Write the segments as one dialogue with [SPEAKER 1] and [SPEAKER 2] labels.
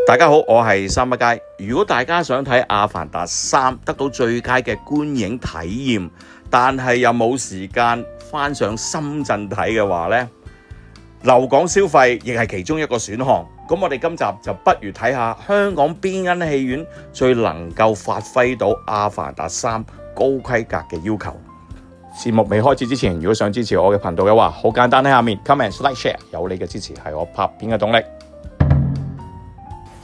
[SPEAKER 1] 大家好，我係三一街。如果大家想睇《阿凡達3》得到最佳嘅觀影體驗，但係又冇時間返上深圳睇嘅話呢，留港消費亦係其中一個選項。咁我哋今集就不如睇下香港邊間戲院最能夠發揮到《阿凡達3》高規格嘅要求。節目未開始之前，如果想支持我嘅頻道嘅話，好簡單，喺下面 comment、like、share， 有你嘅支持係我拍片嘅動力。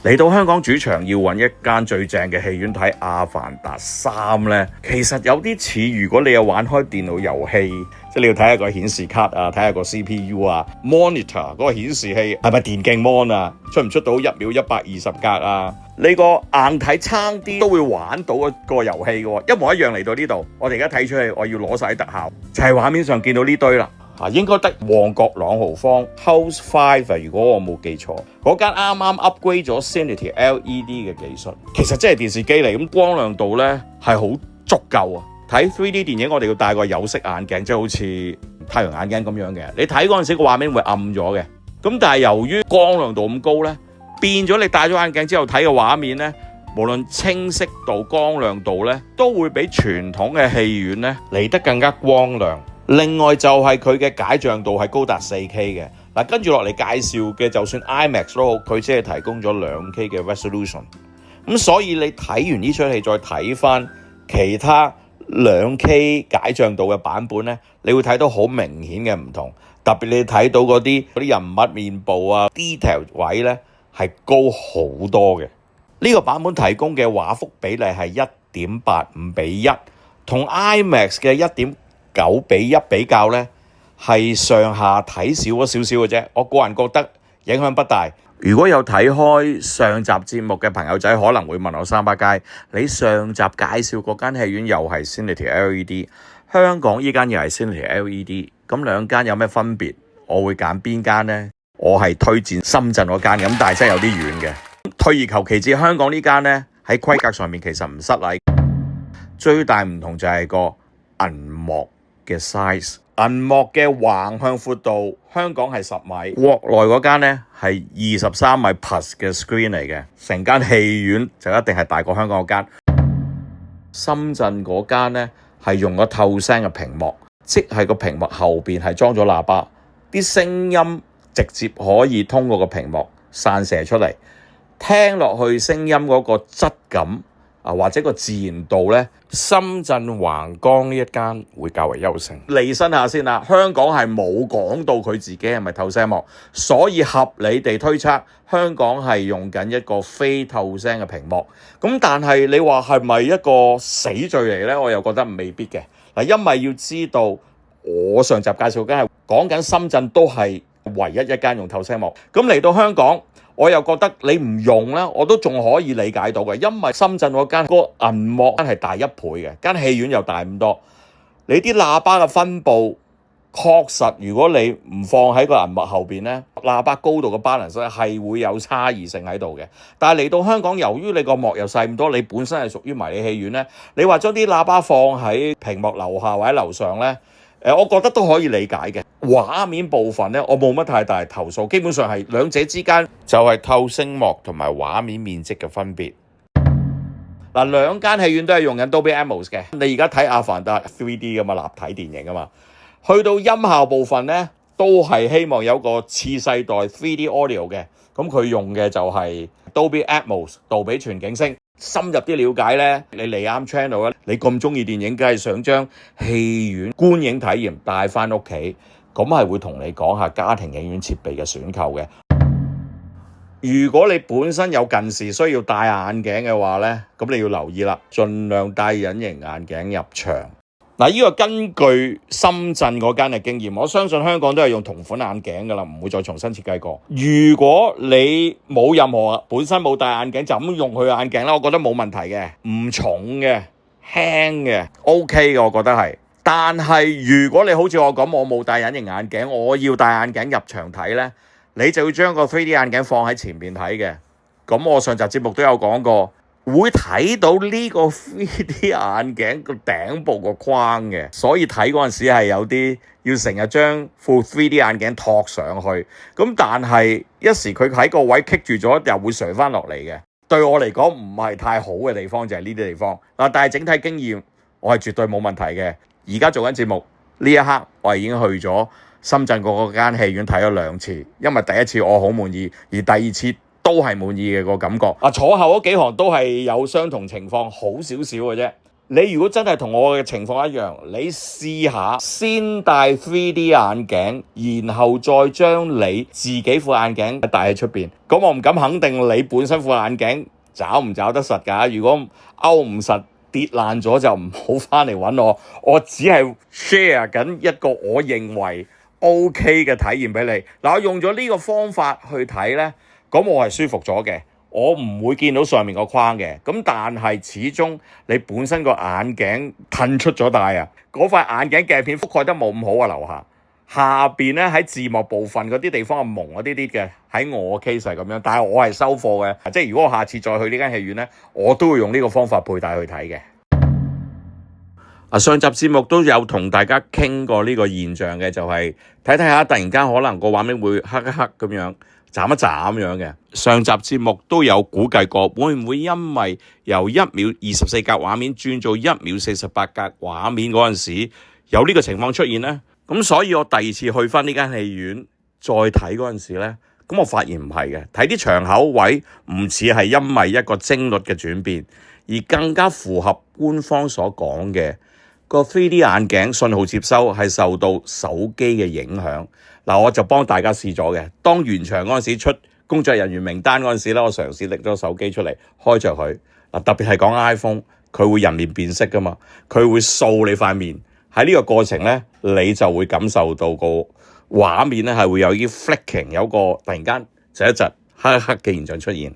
[SPEAKER 1] 嚟到香港主場要揾一間最正嘅戲院睇《阿凡達3》呢，其實有啲似如果你有玩開電腦遊戲，即係你要睇下個顯示卡啊，睇下個 CPU 啊 ，monitor 嗰個顯示器係咪電競 mon 啊，出唔出到1秒120格啊？你個硬體差啲都會玩到個遊戲嘅喎，一模一樣嚟到呢度。我哋而家睇出去，我要攞晒特效，就係畫面上見到呢堆啦。應該得旺角朗豪坊 House 5，如果我冇記錯，嗰間啱啱 upgrade 咗 Cinity LED 嘅技術，其實真係電視機嚟，咁光亮度呢係好足夠啊！睇 3D 電影我哋要戴個有色眼鏡，即係好似太陽眼鏡咁樣嘅，你睇嗰陣時個畫面會暗咗嘅。咁但係由於光亮度咁高呢，變咗你戴咗眼鏡之後睇嘅畫面呢，無論清晰度、光亮度呢，都會比傳統嘅戲院呢嚟得更加光亮。另外就係佢嘅解像度係高達 4K 嘅。嗱，跟住落嚟介紹嘅就算 IMAX 都好，佢只係提供咗 2K 嘅 resolution。咁所以你睇完呢出戲再睇翻其他 2K 解像度嘅版本呢，你會睇到好明顯嘅唔同。特別你睇到嗰啲人物面部啊 detail 位呢係高好多嘅。呢個版本提供嘅畫幅比例係 1.85:1， 同 IMAX 嘅 1.9:1比較呢，係上下睇少咗少少嘅啫。我個人覺得影響不大。如果有睇開上集節目嘅朋友仔，可能會問我三八街，你上集介紹嗰間戲院又係 Cinity LED， 香港依間又係 Cinity LED， 咁兩間有咩分別？我會揀邊間呢？我係推薦深圳嗰間，咁但係真係有啲遠嘅。退而求其次，香港呢間呢，喺規格上面其實唔失禮，最大唔同就係個銀幕嘅 size， 銀幕嘅橫向闊度，香港係10米，國內嗰間呢係23米 plus 嘅 screen 嚟嘅，成間戲院就一定係大過香港嗰間。深圳嗰間呢係用咗透聲嘅屏幕，即係個屏幕後邊係裝咗喇叭，啲聲音直接可以通過個屏幕散射出嚟，聽落去聲音嗰個質感或者個自然度呢，深圳橫江呢一間會較為優勝。離身下先啦，香港係冇講到佢自己係咪透聲幕，所以合理地推測香港係用緊一個非透聲嘅屏幕。咁但係你話係咪一個死罪嚟呢？我又覺得未必嘅。因為要知道我上集介紹緊係講緊深圳都係唯一一間用透聲幕，咁嚟到香港我又覺得你唔用咧，我都仲可以理解到嘅，因為深圳嗰間個銀幕係大1倍嘅，間戲院又大咁多，你啲喇叭嘅分佈確實，如果你唔放喺個銀幕後邊咧，喇叭高度嘅 balance 係會有差異性喺度嘅。但係嚟到香港，由於你個幕又細咁多，你本身係屬於迷你戲院咧，你話將啲喇叭放喺屏幕樓下或者樓上咧，我覺得都可以理解嘅。畫面部分呢，我冇乜太大投訴，基本上係兩者之間就係透聲幕同埋畫面面積嘅分別。兩間戲院都係用緊 Dolby Atmos 嘅。你而家睇《阿凡達 3D》噶嘛，立體電影啊嘛，去到音效部分呢，都係希望有個次世代 3D Audio 嘅。咁佢用嘅就係 Dolby Atmos， 杜比全景聲。深入啲了解呢，你嚟啱 channel 咧，你咁中意電影，梗係想將戲院觀影體驗帶翻屋企，咁係會同你講下家庭影院設備嘅選購嘅。如果你本身有近視需要戴眼鏡嘅話呢，咁你要留意啦，盡量戴隱形眼鏡入場。呢個根據深圳嗰間嘅經驗，我相信香港都係用同款眼鏡噶啦，唔會再重新設計過。如果你冇任何本身冇戴眼鏡，就咁用佢眼鏡啦，我覺得冇問題嘅，唔重嘅，輕嘅 OK 嘅，我覺得係。但係如果你好似我咁，我冇戴隱形眼鏡，我要戴眼鏡入場睇呢，你就要將個 3D 眼鏡放喺前面睇嘅。咁我上集節目都有講過，會睇到呢個 3D 眼鏡個頂部個框嘅，所以睇嗰陣時係有啲要成日將副 3D 眼鏡托上去。咁但係一時佢喺個位棘住咗，又會垂翻落嚟嘅。對我嚟講唔係太好嘅地方就係呢啲地方。但係整體經驗我係絕對冇問題嘅。而家做緊節目呢一刻，我係已經去咗深圳嗰間戲院睇咗2次，因為第一次我好滿意，而第二次都係滿意嘅個感覺。坐後嗰幾行都係有相同情況，好少少嘅啫。你如果真係同我嘅情況一樣，你試下先戴 3D 眼鏡，然後再將你自己副眼鏡戴喺出邊。咁我唔敢肯定你本身副眼鏡找唔找得實㗎。如果勾唔實跌爛咗就唔好返嚟揾我。我只係 share 緊一個我認為 OK 嘅體驗俾你。我用咗呢個方法去睇呢，咁我係舒服咗嘅。我唔會見到上面個框嘅，咁但係始終你本身個眼鏡褪出咗戴啊，嗰塊眼鏡鏡片覆蓋得冇咁好啊，樓下邊咧喺字幕部分嗰啲地方係蒙咗啲嘅，喺我 case 係咁樣，但係我係收貨嘅，即係如果我下次再去呢間戲院咧，我都會用呢個方法佩戴去睇嘅。上集節目都有同大家傾過呢個現象嘅，就係睇下突然間可能個畫面會黑一黑咁樣。斬一斬樣嘅，上集節目都有估計過，會唔會因為由1秒24格畫面轉做1秒48格畫面嗰陣時有呢個情況出現呢？咁所以我第二次去返呢間戲院再睇嗰陣時呢，咁我發現唔係嘅，睇啲場口位唔似係因為一個幀率嘅轉變，而更加符合官方所講嘅個 3D 眼鏡信號接收係受到手機嘅影響。我就幫大家試咗嘅。當完場嗰陣時出工作人員名單嗰陣時咧，我嘗試拎咗手機出嚟開着佢。特別係講 iPhone，佢會人面辨識噶嘛，佢會掃你塊面。喺呢個過程咧，你就會感受到個畫面咧係會有啲 flicking， 有個突然間窒一窒黑一黑嘅現象出現。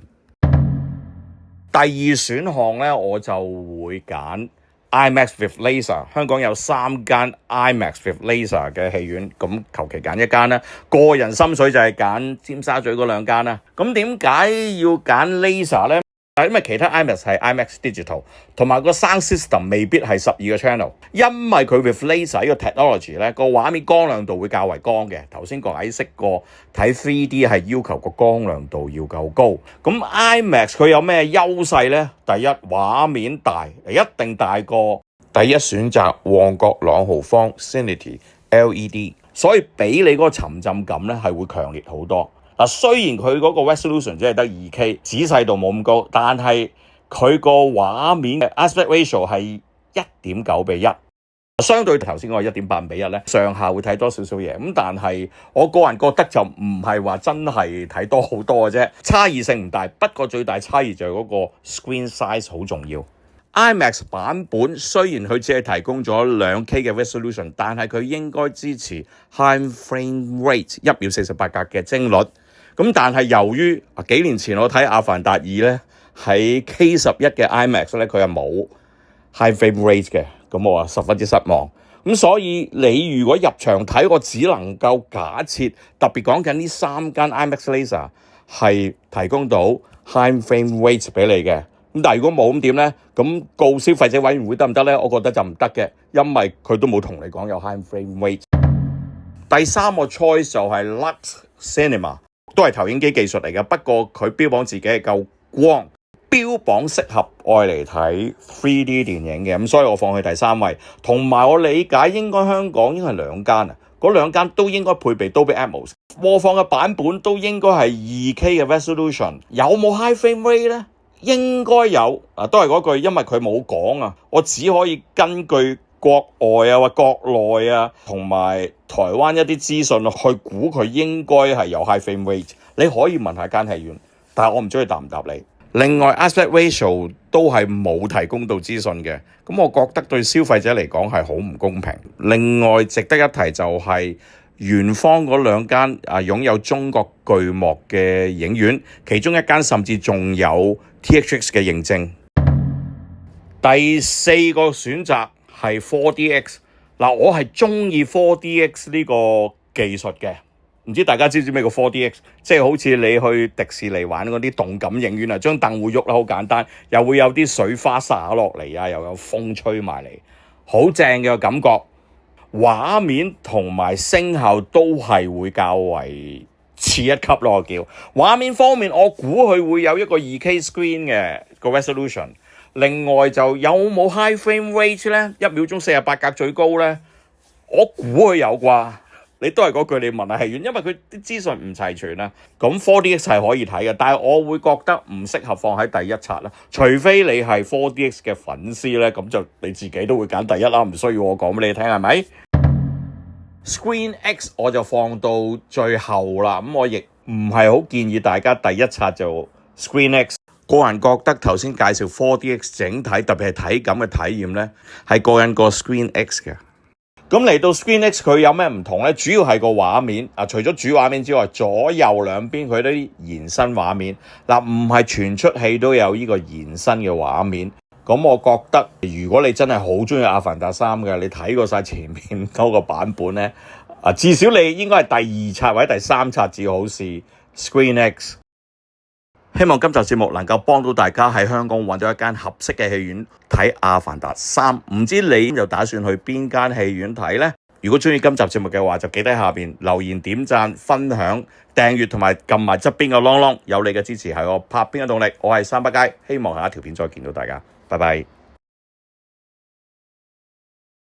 [SPEAKER 1] 第二選項咧，我就會揀IMAX with Laser。香港有3間 IMAX with Laser 嘅戲院，咁求其揀一間啦。個人心水就係揀尖沙咀嗰2間啦。咁點解要揀 Laser 呢？因為其他 IMAX 係 IMAX Digital， 同埋個 sound system 未必係12個 channel。因為佢 with Laser 呢個 technology 咧，個畫面光亮度會較為光嘅。頭先解釋過，睇 3D 係要求個光亮度要夠高。咁 IMAX 佢有咩優勢呢？第一，畫面大，一定大過第一選擇旺角朗豪坊 Cinity LED， 所以俾你嗰個沉浸感咧係會強烈好多。雖然佢嗰個 resolution 只係得 2K， 仔細度冇咁高，但係佢個畫面嘅 aspect ratio 係 1.9:1，相對頭先嗰個 1.8:1咧，上下會睇多少少嘢。咁但係我個人覺得就唔係話真係睇多好多嘅啫，差異性唔大。不過最大差異就係嗰個 screen size 好重要。IMAX 版本雖然佢只係提供咗 2K 嘅 resolution， 但係佢應該支持 high frame rate 1秒48格嘅幀率。咁但係由於幾年前我睇《阿凡達2》咧，喺 K11 嘅 IMAX 咧，佢係冇 high frame rate 嘅，咁我十分之失望。咁所以你如果入場睇，我只能夠假設，特別講緊呢3間 IMAX Laser 係提供到 high frame rate 俾你嘅。咁但係如果冇咁點咧，咁告消費者委員會得唔得咧？我覺得就唔得嘅，因為佢都冇同你講有 high frame rate。第三個 choice 就係 Lux Cinema。都係投影機技術嚟嘅，不過佢標榜自己係夠光，標榜適合愛嚟睇 3D 電影嘅，咁所以我放去第3位。同埋我理解應該香港應該係2間啊，嗰2間都應該配備 Dolby Atmos， 播放嘅版本都應該係 2K 嘅 resolution。有冇 high frame rate 呢？應該有，都係嗰句，因為佢冇講啊，我只可以根據國外啊或國內啊同埋台灣一啲資訊去估佢應該係有 high frame rate。你可以問下間戲院，但係我唔知佢答唔答你。另外 aspect ratio 都係冇提供到資訊嘅，咁我覺得對消費者嚟講係好唔公平。另外值得一提就係圓方嗰2間擁有中國巨幕嘅影院，其中一間甚至仲有 THX 嘅認證。第4個選擇係 4DX。我係中意 4DX 呢個技術嘅。唔知大家知唔知咩叫 4DX？ 即係好似你去迪士尼玩嗰啲動感影院啊，張凳會喐啦，好簡單，又會有啲水花灑落嚟啊，又有風吹埋嚟，好正嘅感覺。畫面同埋聲效都係會較為次一級咯，我叫畫面方面，我估佢會有一個 2K screen 嘅個 resolution。另外就有冇 high frame rate 咧？1秒鐘48格最高咧？我估佢有啩。你都係嗰句，你問下戲院，因為佢啲資訊唔齊全啊。咁 4DX 係可以睇嘅，但係我會覺得唔適合放喺第一刷啦。除非你係 4DX 嘅粉絲咧，咁就你自己都會揀第一啦，唔需要我講俾你聽，係咪？ScreenX 我就放到最後啦，咁我亦唔係好建議大家第一刷就 ScreenX。個人覺得頭先介紹 4DX 整體特別係體感嘅體驗咧，係過癮過 ScreenX 嘅。咁嚟到 ScreenX 佢有咩唔同咧？主要係個畫面啊，除咗主畫面之外，左右兩邊佢啲延伸畫面嗱，唔係全出戲都有呢個延伸嘅畫面。咁我覺得如果你真係好中意《阿凡達3》嘅，你睇過晒前面嗰個版本咧，至少你應該係第二刷或者第三刷至好試 ScreenX。希望今集節目能夠幫到大家喺香港揾到一間合適嘅戲院睇《阿凡達3》。唔知你又打算去邊間戲院睇呢？如果中意今集節目嘅話，就記得下邊留言、點讚、分享、訂閱同埋撳埋側邊個啷啷，有你嘅支持係我拍片嘅動力。我係三不街，希望下一條片再見到大家，拜拜。